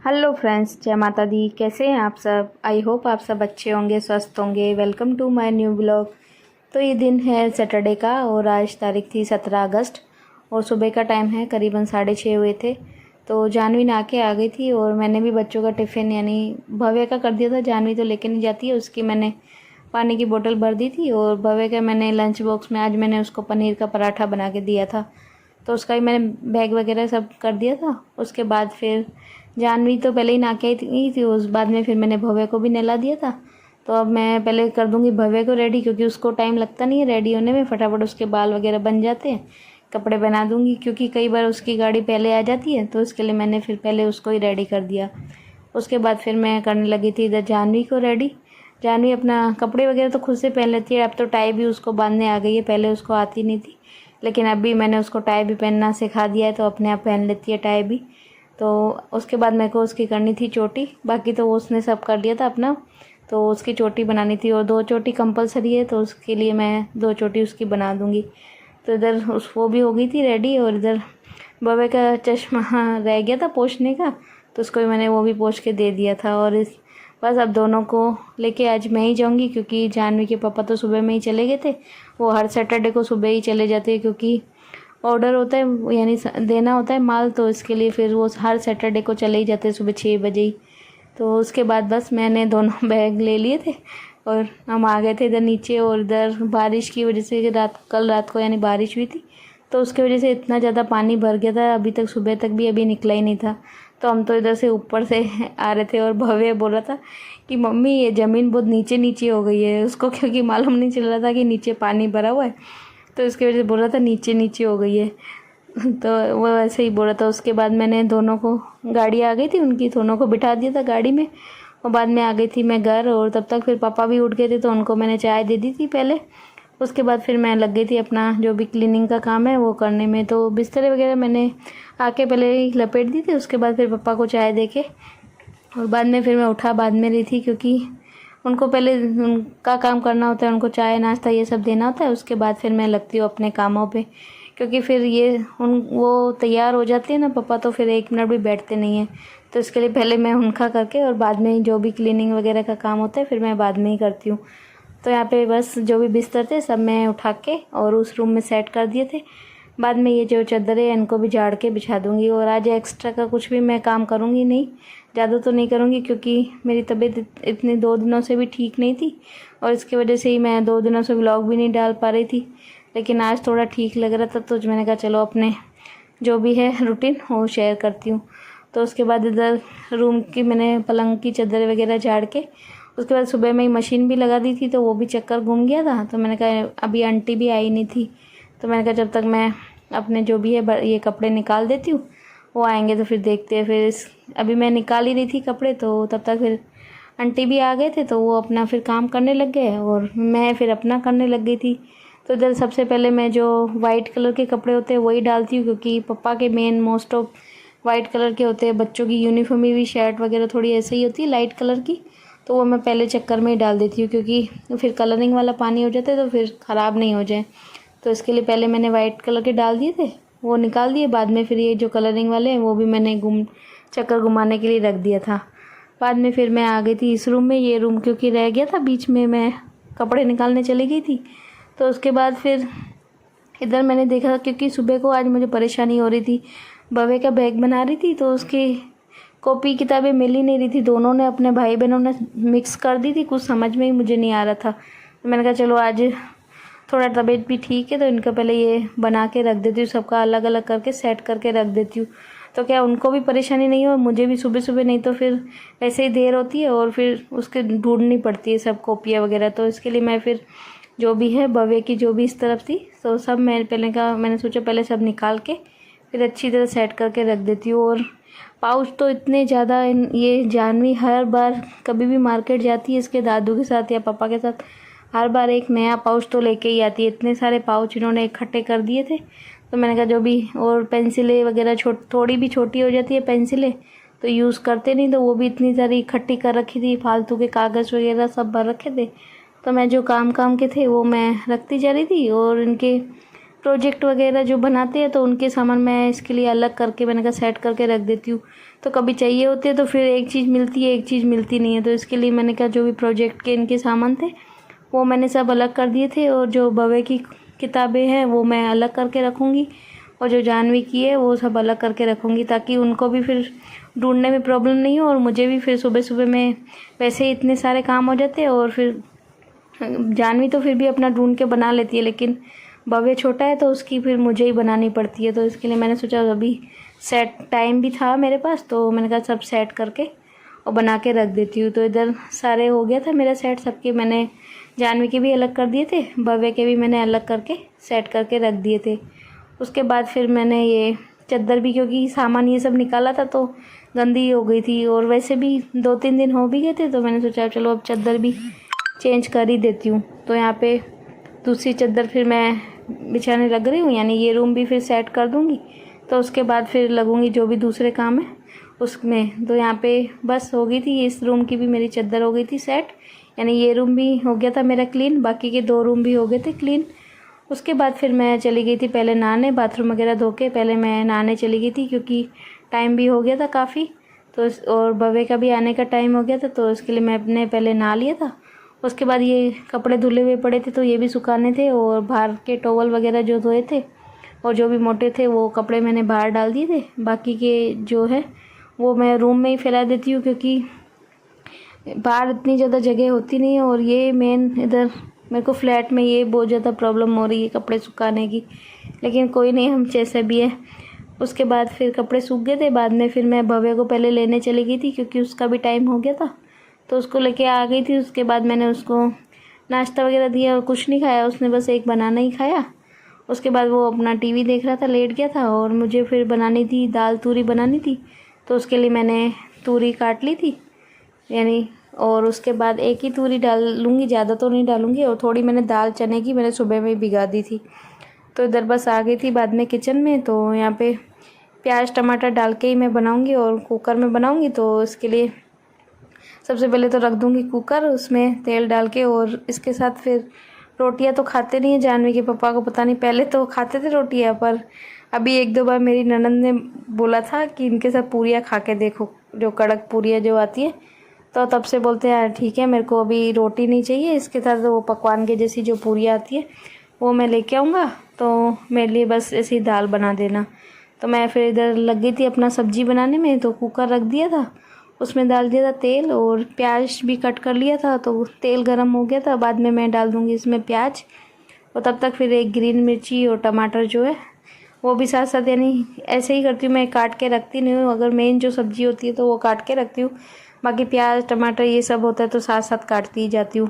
Hello friends, जय माता दी। कैसे हैं आप सब? आई होप आप सब अच्छे होंगे, स्वस्थ होंगे। Welcome to my new blog. तो ये दिन है सैटरडे का और आज तारीख थी 17 अगस्त और सुबह का टाइम है, करीबन 6:30 हुए थे। तो जानवी नहा के आ गई थी और मैंने भी बच्चों का टिफ़िन यानी भव्य का कर दिया था। जानवी तो लेके नहीं जाती है, उसकी मैंने पानी की बोतल भर दी थी और भव्य का मैंने लंच बॉक्स में आज मैंने उसको पनीर का पराठा बना के दिया था, तो उसका ही मैंने बैग वगैरह सब कर दिया था। उसके बाद फिर जानवी तो पहले ही नहा के आई थी, उस बाद में फिर मैंने भव्य को भी नहला दिया था। तो अब मैं पहले कर दूंगी भव्य को रेडी, क्योंकि उसको टाइम लगता नहीं है रेडी होने में, फटाफट उसके बाल वगैरह बन जाते हैं। कपड़े पहना दूंगी क्योंकि कई बार उसकी गाड़ी पहले आ जाती है, तो उसके लिए मैंने फिर पहले उसको ही रेडी कर दिया। उसके बाद फिर मैं करने लगी थी इधर जानवी को रेडी। जानवी अपना कपड़े वगैरह तो खुद से पहन लेती है, अब तो टाई भी उसको बांधने आ गई है, पहले उसको आती नहीं थी, लेकिन अभी मैंने उसको टाई भी पहनना सिखा दिया है, तो अपने आप पहन लेती है टाई भी। तो उसके बाद मेरे को उसकी करनी थी चोटी, बाकी तो उसने सब कर लिया था अपना। तो उसकी चोटी बनानी थी और 2 चोटी कंपलसरी है, तो उसके लिए मैं 2 चोटी उसकी बना दूँगी। तो इधर वो भी हो गई थी रेडी और इधर बबे का चश्मा रह गया था पोंछने का, तो उसको भी मैंने वो भी पोंछ के दे दिया था। और इस बस अब दोनों को लेके आज मैं ही जाऊंगी, क्योंकि जानवी के पापा तो सुबह में ही चले गए थे। वो हर सैटरडे को सुबह ही चले जाते हैं, क्योंकि ऑर्डर होता है यानी देना होता है माल, तो इसके लिए फिर वो हर सैटरडे को चले ही जाते हैं सुबह 6 बजे ही। तो उसके बाद बस मैंने दोनों बैग ले लिए थे और हम आ गए थे इधर नीचे। और इधर बारिश की वजह से कल रात को यानी बारिश हुई थी, तो उसकी वजह से इतना ज़्यादा पानी भर गया था, अभी तक सुबह तक भी अभी निकला ही नहीं था। तो हम तो इधर से ऊपर से आ रहे थे और भव्य बोल रहा था कि मम्मी ये ज़मीन बहुत नीचे नीचे हो गई है उसको, क्योंकि मालूम नहीं चल रहा था कि नीचे पानी भरा हुआ है, तो इसकी वजह से बोल रहा था नीचे नीचे हो गई है। तो वो वैसे ही बोल रहा था। उसके बाद मैंने दोनों को, गाड़ी आ गई थी उनकी, दोनों को बिठा दिया था गाड़ी में और बाद में आ गई थी मैं घर। और तब तक फिर पापा भी उठ गए थे, तो उनको मैंने चाय दे दी थी पहले। उसके बाद फिर मैं लग गई थी अपना जो भी क्लीनिंग का काम है वो करने में। तो बिस्तर वगैरह मैंने आके पहले ही लपेट दी थी, उसके बाद फिर पापा को चाय दे के और बाद में फिर मैं उठा बाद में रही थी, क्योंकि उनको पहले उनका काम करना होता है, उनको चाय नाश्ता ये सब देना होता है। उसके बाद फिर मैं लगती हूँ अपने कामों पे, क्योंकि फिर ये वो तैयार हो जाते हैं ना पापा, तो फिर 1 मिनट भी बैठते नहीं हैं। तो इसके लिए पहले मैं उनका करके और बाद में जो भी क्लीनिंग वगैरह का काम होता है फिर मैं बाद में ही करती हूँ। तो यहाँ पे बस जो भी बिस्तर थे सब मैं उठा के और उस रूम में सेट कर दिए थे। बाद में ये जो चादर है इनको भी झाड़ के बिछा दूँगी। और आज एक्स्ट्रा का कुछ भी मैं काम करूँगी नहीं, ज़्यादा तो नहीं करूँगी, क्योंकि मेरी तबीयत इतने 2 दिनों से भी ठीक नहीं थी और इसकी वजह से ही मैं 2 दिनों से व्लॉग भी नहीं डाल पा रही थी। लेकिन आज थोड़ा ठीक लग रहा था, तो मैंने कहा चलो अपने जो भी है रूटीन वो शेयर करती हूँ। तो उसके बाद इधर रूम की मैंने पलंग की चादर वगैरह झाड़ के, उसके बाद सुबह में ही मशीन भी लगा दी थी, तो वो भी चक्कर घूम गया था। तो मैंने कहा अभी आंटी भी आई नहीं थी, तो मैंने कहा जब तक मैं अपने जो भी है ये कपड़े निकाल देती हूँ, वो आएंगे तो फिर देखते हैं। फिर अभी मैं निकाल ही रही थी कपड़े, तो तब तक फिर आंटी भी आ गए थे, तो वो अपना फिर काम करने लग गए और मैं फिर अपना करने लग गई थी। तो इधर सबसे पहले मैं जो वाइट कलर के कपड़े होते हैं वही डालती हूँ, क्योंकि पापा के main most of white colour के होते हैं। बच्चों की यूनिफॉर्म भी शर्ट वगैरह थोड़ी ऐसे ही होती है लाइट कलर की, तो वो मैं पहले चक्कर में ही डाल देती हूँ, क्योंकि फिर कलरिंग वाला पानी हो जाता है तो फिर ख़राब नहीं हो जाए। तो इसके लिए पहले मैंने वाइट कलर के डाल दिए थे, वो निकाल दिए। बाद में फिर ये जो कलरिंग वाले हैं वो भी मैंने चक्कर घुमाने के लिए रख दिया था। बाद में फिर मैं आ गई थी इस रूम में। ये रूम क्योंकि रह गया था बीच में, मैं कपड़े निकालने चली गई थी। तो उसके बाद फिर इधर मैंने देखा, क्योंकि सुबह को आज मुझे परेशानी हो रही थी, बवे का बैग बना रही थी तो उसकी कॉपी किताबें मिल ही नहीं रही थी। दोनों ने अपने भाई बहनों ने मिक्स कर दी थी, कुछ समझ में ही मुझे नहीं आ रहा था। तो मैंने कहा चलो आज थोड़ा तबीयत भी ठीक है, तो इनका पहले ये बना के रख देती हूँ, सबका अलग अलग करके सेट करके रख देती हूँ, तो क्या उनको भी परेशानी नहीं हो, मुझे भी सुबह सुबह, नहीं तो फिर ऐसे ही देर होती है और फिर उसके ढूंढनी पड़ती है सब कॉपियाँ वगैरह। तो इसके लिए मैं फिर जो भी है बवे की जो भी इस तरफ थी, तो सब मैंने सोचा पहले सब निकाल के फिर अच्छी तरह सेट करके रख देती हूँ। और पाउच तो इतने ज़्यादा ये जानवी हर बार कभी भी मार्केट जाती है इसके दादू के साथ या पापा के साथ, हर बार एक नया पाउच तो लेके ही आती है। इतने सारे पाउच इन्होंने इकट्ठे कर दिए थे, तो मैंने कहा जो भी, और पेंसिलें वगैरह थोड़ी भी छोटी हो जाती है पेंसिलें तो यूज़ करते नहीं, तो वो भी इतनी सारी इकट्ठी कर रखी थी, फालतू के कागज़ वगैरह सब भर रखे थे। तो मैं जो काम के थे वो मैं रखती जा रही थी और इनके प्रोजेक्ट वगैरह जो बनाते हैं तो उनके सामान मैं इसके लिए अलग करके मैंने कहा सेट करके रख देती हूँ। तो कभी चाहिए होते हैं तो फिर एक चीज़ मिलती है, एक चीज़ मिलती नहीं है। तो इसके लिए मैंने कहा जो भी प्रोजेक्ट के इनके सामान थे वो मैंने सब अलग कर दिए थे, और जो भव्य की किताबें हैं वो मैं अलग करके रखूँगी, और जो जानवी की है वो सब अलग करके रखूँगी, ताकि उनको भी फिर ढूंढने में प्रॉब्लम नहीं हो और मुझे भी फिर सुबह सुबह में वैसे ही इतने सारे काम हो जाते हैं। और फिर जानवी तो फिर भी अपना ढूंढ के बना लेती है, लेकिन भव्य छोटा है तो उसकी फिर मुझे ही बनानी पड़ती है। तो इसके लिए मैंने सोचा अभी सेट टाइम भी था मेरे पास, तो मैंने कहा सब सेट करके और बना के रख देती हूँ। तो इधर सारे हो गया था मेरा सेट, सबके मैंने जानवी के भी अलग कर दिए थे, भव्य के भी मैंने अलग करके सेट करके रख दिए थे। उसके बाद फिर मैंने ये चद्दर भी, क्योंकि सामान ये सब निकाला था तो गंदी हो गई थी, और वैसे भी 2-3 दिन हो भी गए थे, तो मैंने सोचा चलो अब चद्दर भी चेंज कर ही देती हूँ। तो यहाँ पे दूसरी चद्दर फिर मैं बिछाने लग रही हूँ, यानी ये रूम भी फिर सेट कर दूँगी, तो उसके बाद फिर लगूँगी जो भी दूसरे काम है उसमें। तो यहाँ पे बस हो गई थी, इस रूम की भी मेरी चद्दर हो गई थी सेट, यानी ये रूम भी हो गया था मेरा क्लीन, बाकी के 2 रूम भी हो गए थे क्लीन। उसके बाद फिर मैं चली गई थी पहले नहाने, बाथरूम वगैरह धो के पहले मैं नहाने चली गई थी, क्योंकि टाइम भी हो गया था काफ़ी। तो और भव्य का भी आने का टाइम हो गया था, तो इसके लिए मैं अपने पहले नहा लिया था। उसके बाद ये कपड़े धुले हुए पड़े थे तो ये भी सुखाने थे, और बाहर के टॉवल वगैरह जो धोए थे और जो भी मोटे थे वो कपड़े मैंने बाहर डाल दिए थे। बाकी के जो है वो मैं रूम में ही फैला देती हूँ, क्योंकि बाहर इतनी ज़्यादा जगह होती नहीं है, और ये मेन इधर मेरे को फ्लैट में ये बहुत ज़्यादा प्रॉब्लम हो रही है कपड़े सुखाने की, लेकिन कोई नहीं, हम जैसे भी है। उसके बाद फिर कपड़े सूख गए थे, बाद में फिर मैं भव्य को पहले लेने चली गई थी, क्योंकि उसका भी टाइम हो गया था, तो उसको लेके आ गई थी। उसके बाद मैंने उसको नाश्ता वगैरह दिया और कुछ नहीं खाया, उसने बस एक बनाना ही खाया। उसके बाद वो अपना टीवी देख रहा था, लेट गया था, और मुझे फिर बनानी थी दाल तूरी बनानी थी, तो उसके लिए मैंने तूरी काट ली थी यानी, और उसके बाद एक ही तूरी डाल लूँगी, ज़्यादा तो नहीं डालूँगी। और थोड़ी मैंने दाल चने की मैंने सुबह में भिगा दी थी। तो इधर बस आ गई थी बाद में किचन में, तो यहाँ पे प्याज टमाटर डाल के ही मैं बनाऊँगी और कुकर में बनाऊँगी। तो इसके लिए सबसे पहले तो रख दूँगी कुकर, उसमें तेल डाल के, और इसके साथ फिर रोटियां तो खाते नहीं है जानवी के पापा को, पता नहीं, पहले तो खाते थे रोटियां, पर अभी 1-2 बार मेरी ननद ने बोला था कि इनके साथ पूरियां खा के देखो, जो कड़क पूरियां जो आती है, तो तब से बोलते हैं ठीक है, मेरे को अभी रोटी नहीं चाहिए, इसके साथ वो पकवान के जैसी जो पूरियां आती है वो मैं लेके आऊँगा, तो मेरे लिए बस ऐसी दाल बना देना। तो मैं फिर इधर लग गई थी अपना सब्जी बनाने में, तो कुकर रख दिया था, उसमें डाल दिया था तेल, और प्याज भी कट कर लिया था, तो तेल गरम हो गया था। बाद में मैं डाल दूँगी इसमें प्याज, और तब तक फिर एक ग्रीन मिर्ची और टमाटर जो है वो भी साथ साथ, यानी ऐसे ही करती हूँ मैं, काट के रखती नहीं हूँ। अगर मेन जो सब्ज़ी होती है तो वो काट के रखती हूँ, बाकी प्याज टमाटर ये सब होता है तो साथ साथ काटती ही जाती हूँ।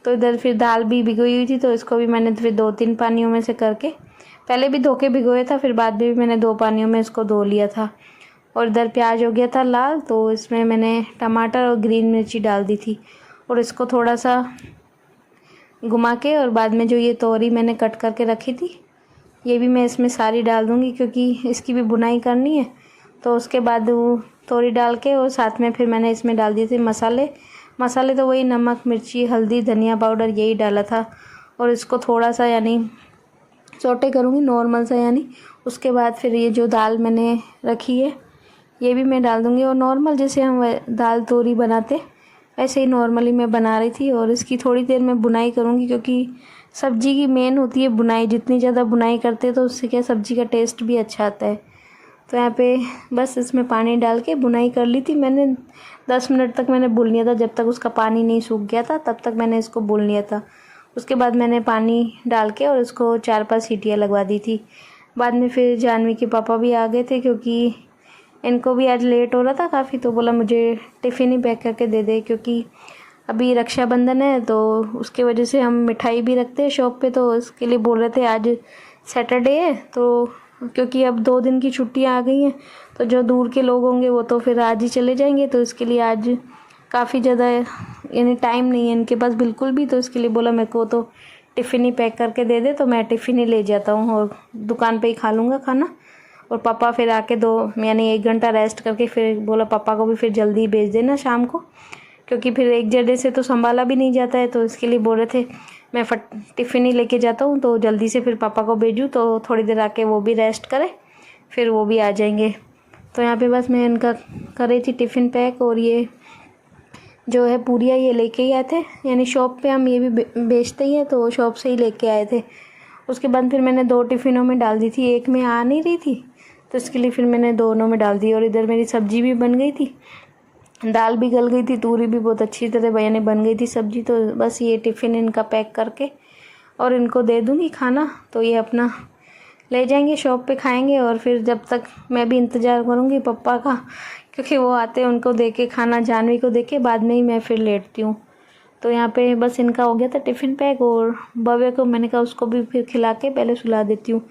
तो इधर फिर दाल भी भिगोई हुई थी, तो इसको भी मैंने फिर 2-3 पानियों में से करके, पहले भी धो के भिगोया था, फिर बाद में भी मैंने 2 पानियों में इसको धो लिया था। और इधर प्याज हो गया था लाल, तो इसमें मैंने टमाटर और ग्रीन मिर्ची डाल दी थी, और इसको थोड़ा सा घुमा के, और बाद में जो ये तोरी मैंने कट करके रखी थी ये भी मैं इसमें सारी डाल दूँगी, क्योंकि इसकी भी बुनाई करनी है। तो उसके बाद वो तोरी डाल के, और साथ में फिर मैंने इसमें डाल दिए थे मसाले तो वही नमक मिर्ची हल्दी धनिया पाउडर यही डाला था, और इसको थोड़ा सा यानी सौटे करूँगी नॉर्मल सा, यानी उसके बाद फिर ये जो दाल मैंने रखी है ये भी मैं डाल दूँगी, और नॉर्मल जैसे हम दाल तोरी बनाते ऐसे ही नॉर्मली मैं बना रही थी। और इसकी थोड़ी देर में बुनाई करूँगी, क्योंकि सब्ज़ी की मेन होती है बुनाई, जितनी ज़्यादा बुनाई करते हैं तो उससे क्या सब्ज़ी का टेस्ट भी अच्छा आता है। तो यहाँ पे बस इसमें पानी डाल के बुनाई कर ली थी मैंने, 10 मिनट तक मैंने भून लिया था, जब तक उसका पानी नहीं सूख गया था तब तक मैंने इसको भून लिया था। उसके बाद मैंने पानी डाल के और इसको 4-5 सीटियाँ लगवा दी थी। बाद में फिर जानवी के पापा भी आ गए थे, क्योंकि इनको भी आज लेट हो रहा था काफ़ी, तो बोला मुझे टिफ़िन ही पैक करके दे दे, क्योंकि अभी रक्षाबंधन है तो उसके वजह से हम मिठाई भी रखते हैं शॉप पे, तो उसके लिए बोल रहे थे आज सैटरडे है, तो क्योंकि अब 2 दिन की छुट्टियां आ गई हैं, तो जो दूर के लोग होंगे वो तो फिर आज ही चले जाएंगे, तो इसके लिए आज काफ़ी ज़्यादा यानी टाइम नहीं है इनके पास बिल्कुल भी, तो इसके लिए बोला मेरे को तो टिफ़िन ही पैक करके दे दे, तो मैं टिफ़िन ही ले जाता हूँ और दुकान पे ही खा लूँगा खाना। और पापा फिर आके 2 यानी 1 घंटा रेस्ट करके फिर बोला पापा को भी फिर जल्दी भेज देना शाम को, क्योंकि फिर एक जगह से तो संभाला भी नहीं जाता है, तो इसके लिए बोल रहे थे मैं टिफ़िन ही लेके जाता हूँ, तो जल्दी से फिर पापा को भेजूँ तो थोड़ी देर आके वो भी रेस्ट करें, फिर वो भी आ जाएंगे। तो यहाँ पे बस मैं इनका कर रही थी टिफ़िन पैक। और ये जो है पूरियाँ ये लेके ही आए थे, यानी शॉप पे हम ये भी बेचते ही हैं, तो शॉप से ही लेके आए थे। उसके बाद फिर मैंने 2 टिफ़िनों में डाल दी थी, एक में आ नहीं रही थी तो इसके लिए फिर मैंने दोनों में डाल दी। और इधर मेरी सब्ज़ी भी बन गई थी, दाल भी गल गई थी, तूरी भी बहुत अच्छी तरह यानी बन गई थी सब्ज़ी। तो बस ये टिफ़िन इनका पैक करके और इनको दे दूँगी खाना, तो ये अपना ले जाएंगे शॉप पे खाएंगे। और फिर जब तक मैं भी इंतज़ार करूँगी पापा का, क्योंकि वो आते हैं उनको दे के खाना, जानवी को दे के बाद में ही मैं फिर लेटती हूँ। तो यहाँ पे बस इनका हो गया था टिफ़िन पैक। और भव्य को मैंने कहा उसको भी फिर खिला के पहले सुला देती हूँ।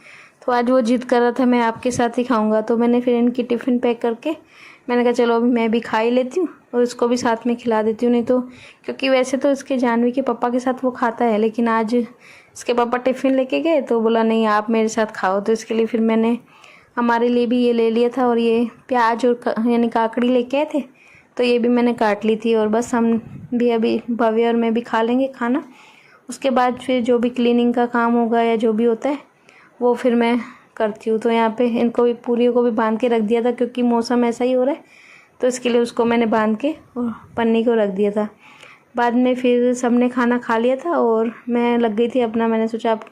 तो आज वो जिद कर रहा था मैं आपके साथ ही खाऊंगा, तो मैंने फिर इनकी टिफ़िन पैक करके मैंने कहा चलो अभी मैं भी खा ही लेती हूँ और इसको भी साथ में खिला देती हूँ। नहीं तो क्योंकि वैसे तो इसके जानवी के पापा के साथ वो खाता है, लेकिन आज इसके पापा टिफ़िन लेके गए तो बोला नहीं आप मेरे साथ खाओ। तो इसके लिए फिर मैंने हमारे लिए भी ये ले लिया था। और ये प्याज और यानी काकड़ी लेके आए थे, तो ये भी मैंने काट ली थी। और बस हम भी अभी भव्य और मैं भी खा लेंगे खाना। उसके बाद फिर जो भी क्लीनिंग का काम होगा या जो भी होता है वो फिर मैं करती हूँ। तो यहाँ पे इनको भी पूरियों को भी बांध के रख दिया था, क्योंकि मौसम ऐसा ही हो रहा है, तो इसके लिए उसको मैंने बांध के और पन्नी को रख दिया था। बाद में फिर सबने खाना खा लिया था और मैं लग गई थी अपना, मैंने सोचा आप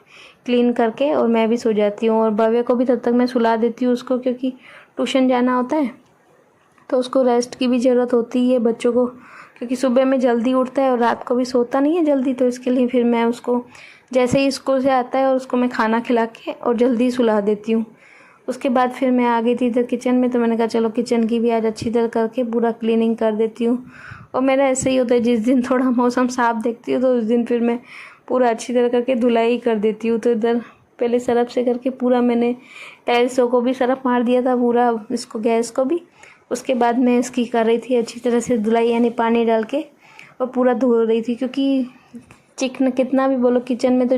क्लीन करके और मैं भी सो जाती हूँ। और भव्य को भी तब तक मैं सुला देती हूँ उसको, क्योंकि ट्यूशन जाना होता है तो उसको रेस्ट की भी ज़रूरत होती है बच्चों को, क्योंकि सुबह में जल्दी उठता है और रात को भी सोता नहीं है जल्दी। तो इसके लिए फिर मैं उसको जैसे ही स्कूल से आता है और उसको मैं खाना खिला के और जल्दी सुला देती हूँ। उसके बाद फिर मैं आ गई थी इधर किचन में, तो मैंने कहा चलो किचन की भी आज अच्छी तरह करके पूरा क्लीनिंग कर देती हूँ। और मेरा ऐसे ही होता है, जिस दिन थोड़ा मौसम साफ देखती हूँ तो उस दिन फिर मैं पूरा अच्छी तरह करके धुलाई कर देती हूँ। तो इधर पहले सरफ से करके पूरा मैंने टाइल्सों को भी सरफ मार दिया था, पूरा इसको गैस को भी। उसके बाद मैं इसकी कर रही थी अच्छी तरह से धुलाई, यानी पानी डाल के और पूरा धो रही थी, क्योंकि चिकन कितना भी बोलो किचन में, तो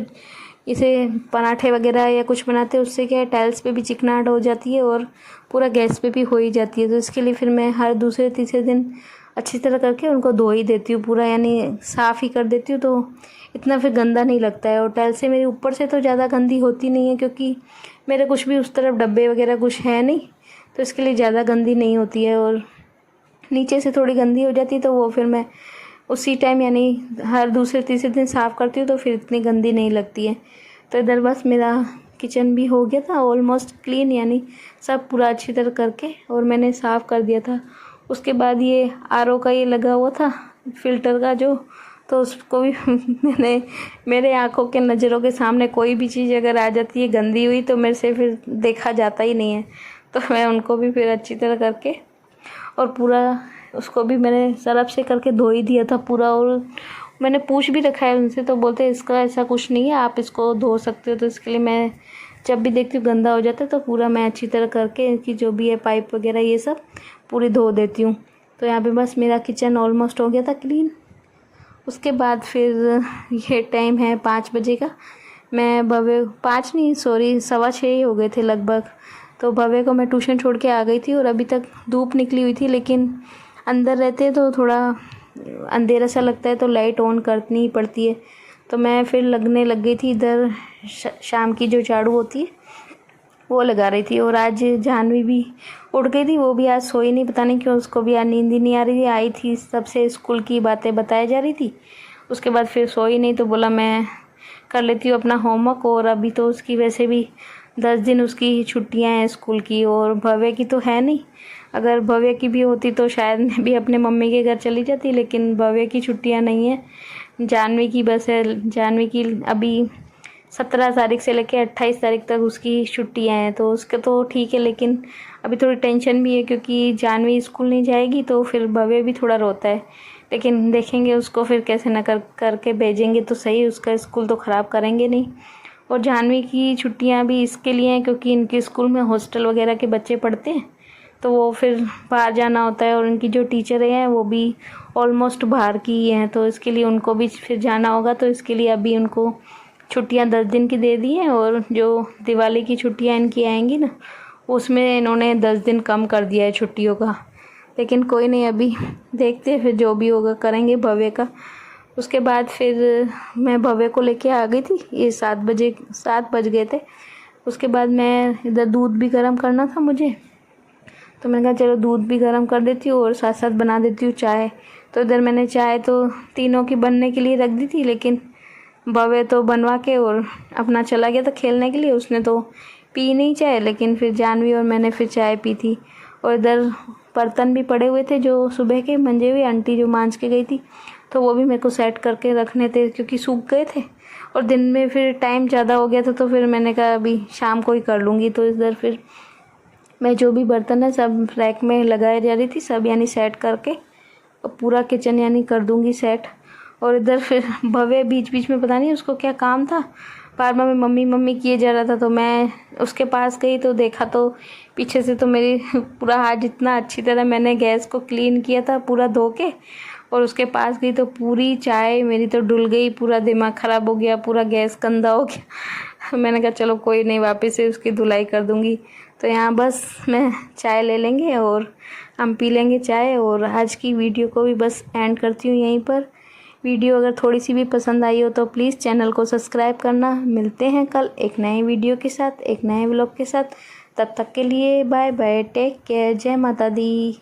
इसे पराठे वगैरह या कुछ बनाते हैं उससे क्या है टाइल्स पे भी चिकनाहट हो जाती है और पूरा गैस पे भी हो ही जाती है। तो इसके लिए फिर मैं हर दूसरे तीसरे दिन अच्छी तरह करके उनको धो ही देती हूँ पूरा, यानी साफ़ ही कर देती हूँ, तो इतना फिर गंदा नहीं लगता है। और टाइल्स से मेरी ऊपर से तो ज़्यादा गंदी होती नहीं है, क्योंकि मेरे कुछ भी उस तरफ डब्बे वगैरह कुछ है नहीं, तो इसके लिए ज़्यादा गंदी नहीं होती है। और नीचे से थोड़ी गंदी हो जाती है तो वो फिर मैं उसी टाइम यानी हर दूसरे तीसरे दिन साफ़ करती हूँ, तो फिर इतनी गंदी नहीं लगती है। तो इधर बस मेरा किचन भी हो गया था ऑलमोस्ट क्लीन, यानी सब पूरा अच्छी तरह करके और मैंने साफ़ कर दिया था। उसके बाद ये आरओ का ये लगा हुआ था फ़िल्टर का जो, तो उसको भी मैंने मेरे आँखों के नज़रों के सामने कोई भी चीज़ अगर आ जाती है गंदी हुई तो मेरे से फिर देखा जाता ही नहीं है, तो मैं उनको भी फिर अच्छी तरह करके और पूरा उसको भी मैंने सरफ से करके धो ही दिया था पूरा। और मैंने पूछ भी रखा है उनसे, तो बोलते हैं इसका ऐसा कुछ नहीं है, आप इसको धो सकते हो। तो इसके लिए मैं जब भी देखती हूँ गंदा हो जाता है तो पूरा मैं अच्छी तरह करके इनकी जो भी है पाइप वगैरह ये सब पूरी धो देती हूँ। तो यहाँ पे बस मेरा किचन ऑलमोस्ट हो गया था क्लीन। उसके बाद फिर ये टाइम है 5 बजे का। मैं भव्य 5 नहीं सॉरी 6:15 ही हो गए थे लगभग, तो भव्य को मैं ट्यूशन छोड़ के आ गई थी और अभी तक धूप निकली हुई थी, लेकिन अंदर रहते तो थोड़ा अंधेरा सा लगता है तो लाइट ऑन करनी ही पड़ती है। तो मैं फिर लगने लग गई थी इधर शाम की जो झाड़ू होती है वो लगा रही थी। और आज जानवी भी उठ गई थी, वो भी आज सोई नहीं, पता नहीं क्यों उसको भी आज नींद ही नहीं आ रही थी। आई थी सबसे स्कूल की बातें बताई जा रही थी, उसके बाद फिर सोई नहीं, तो बोला मैं कर लेती हूँ अपना होमवर्क। और अभी तो उसकी वैसे भी 10 दिन उसकी छुट्टियाँ हैं स्कूल की, और भव्य की तो है नहीं। अगर भव्य की भी होती तो शायद मैं भी अपने मम्मी के घर चली जाती, लेकिन भव्य की छुट्टियाँ नहीं है, जानवी की बस है। जानवी की अभी 17 तारीख से लेकर 28 तारीख तक उसकी छुट्टियाँ हैं, तो उसके तो ठीक है, लेकिन अभी थोड़ी टेंशन भी है क्योंकि जानवी स्कूल नहीं जाएगी तो फिर भव्य भी थोड़ा रोता है। लेकिन देखेंगे उसको फिर कैसे न करके भेजेंगे तो सही, उसका स्कूल तो ख़राब करेंगे नहीं। और जानवी की छुट्टियाँ भी इसके लिए हैं क्योंकि इनके स्कूल में हॉस्टल वगैरह के बच्चे पढ़ते हैं, तो वो फिर बाहर जाना होता है, और उनकी जो टीचर हैं वो भी ऑलमोस्ट बाहर की ही हैं, तो इसके लिए उनको भी फिर जाना होगा। तो इसके लिए अभी उनको छुट्टियां 10 दिन की दे दी हैं, और जो दिवाली की छुट्टियां इनकी आएंगी ना उसमें इन्होंने 10 दिन कम कर दिया है छुट्टियों का। लेकिन कोई नहीं, अभी देखते हैं फिर जो भी होगा करेंगे भव्य का। उसके बाद फिर मैं भव्य को लेके आ गई थी, ये 7 बज गए थे। उसके बाद मैं इधर दूध भी गर्म करना था मुझे, तो मैंने कहा चलो दूध भी गर्म कर देती हूँ और साथ साथ बना देती हूँ चाय। तो इधर मैंने चाय तो तीनों की बनने के लिए रख दी थी, लेकिन भव्य तो बनवा के और अपना चला गया था खेलने के लिए, उसने तो पी नहीं चाय, लेकिन फिर जानवी और मैंने फिर चाय पी थी। और इधर बर्तन भी पड़े हुए थे जो सुबह के मंजे हुए, आंटी जो मांज के गई थी, तो वो भी मेरे को सेट करके रखने थे क्योंकि सूख गए थे और दिन में फिर टाइम ज़्यादा हो गया था, तो फिर मैंने कहा अभी शाम को ही कर लूँगी। तो इधर फिर मैं जो भी बर्तन है सब रैक में लगाए जा रही थी, सब यानी सेट करके और पूरा किचन यानी कर दूँगी सेट। और इधर फिर भव्य बीच बीच में पता नहीं उसको क्या काम था, बार बार में मम्मी मम्मी किए जा रहा था, तो मैं उसके पास गई तो देखा तो पीछे से तो मेरी पूरा हाथ जितना अच्छी तरह मैंने गैस को क्लीन किया था पूरा धो के, और उसके पास गई तो पूरी चाय मेरी तो डुल गई, पूरा दिमाग ख़राब हो गया, पूरा गैस गंदा हो गया। मैंने कहा चलो कोई नहीं, वापस से उसकी धुलाई कर दूँगी। तो यहाँ बस मैं चाय ले लेंगे और हम पी लेंगे चाय, और आज की वीडियो को भी बस एंड करती हूँ यहीं पर। वीडियो अगर थोड़ी सी भी पसंद आई हो तो प्लीज़ चैनल को सब्सक्राइब करना। मिलते हैं कल एक नए वीडियो के साथ, एक नए व्लॉग के साथ। तब तक के लिए बाय बाय, टेक केयर, जय माता दी।